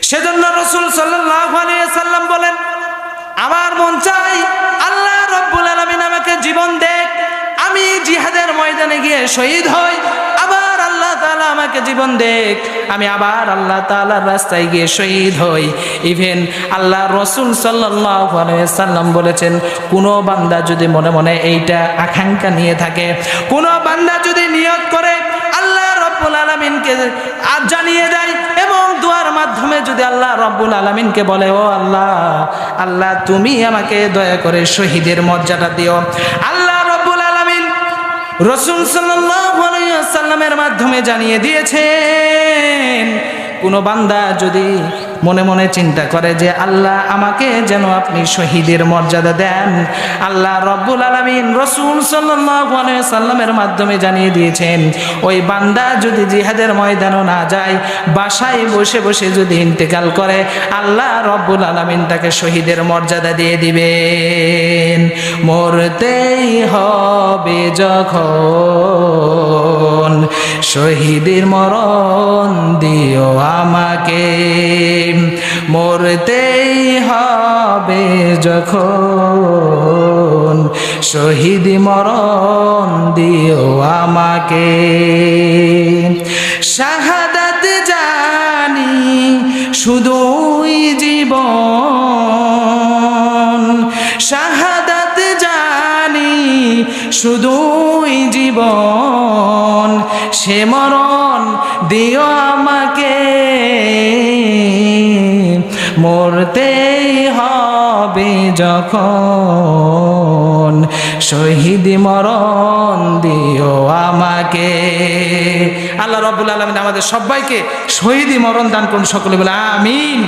সেজন্য রাসূল সাল্লাল্লাহু আলাইহি ওয়াসাল্লাম বলেন, আমার মন চাই আল্লাহ রাব্বুল আলামিন আমাকে জীবন দেখ, আমি জিহাদের ময়দানে গিয়ে শহীদ হই। আবার আল্লাহ তাআলা আমাকে জীবন দেখ, আমি আবার আল্লাহ তাআলার রাস্তায় গিয়ে শহীদ হই। ইভেন আল্লাহ রাসূল সাল্লাল্লাহু আলাইহি ওয়াসাল্লাম বলেছেন, কোনো বান্দা যদি মনে মনে এইটা আকাঙ্ক্ষা নিয়ে থাকে, কোনো বান্দা যদি নিয়ত করে আল্লাহ রাব্বুল আলামিনকে জানিয়ে দেয় এবং দুয়ার মাধ্যমে যদি আল্লাহ রাব্বুল আলামিনকে বলে, ও আল্লাহ, আল্লাহ তুমি আমাকে দয়া করে শহীদের মর্যাদা দিও, আল্লাহ রাব্বুল আলামিন রাসূল সাল্লাল্লাহু আলাইহি ওয়াসাল্লামের মাধ্যমে জানিয়ে দিয়েছেন, কোন বান্দা যদি মনে মনে চিন্তা করে যে আল্লাহ আমাকে যেন আপনি শহীদের মর্যাদা দেন, আল্লাহ রাব্বুল আলামিন রাসূল সাল্লাল্লাহু আলাইহি ওয়াসাল্লামের মাধ্যমে জানিয়ে দিয়েছেন, ওই বান্দা যদি জিহাদের ময়দানে না যায়, বাসায় বসে বসে যদি ইন্তেকাল করে, আল্লাহ রাব্বুল আলামিন তাকে শহীদের মর্যাদা দিয়ে দিবেন। মরতেই হবে যখন শহীদের মরণ দিও আমাকে, মরতেই হবে যখন শহীদ মরণ দিও আমাকে। শাহাদাত জানি শুধুই জীবন, শাহাদাত জানি শুধুই জীবন, সে মরণ দিও আমাকে, মরতেই হবে যখন শহীদ মরণ দিও আমাকে। আল্লাহ রাব্বুল আলামিন আমাদের সবাইকে শহীদ মরণ দান করুন, সকলে বলে আমিন।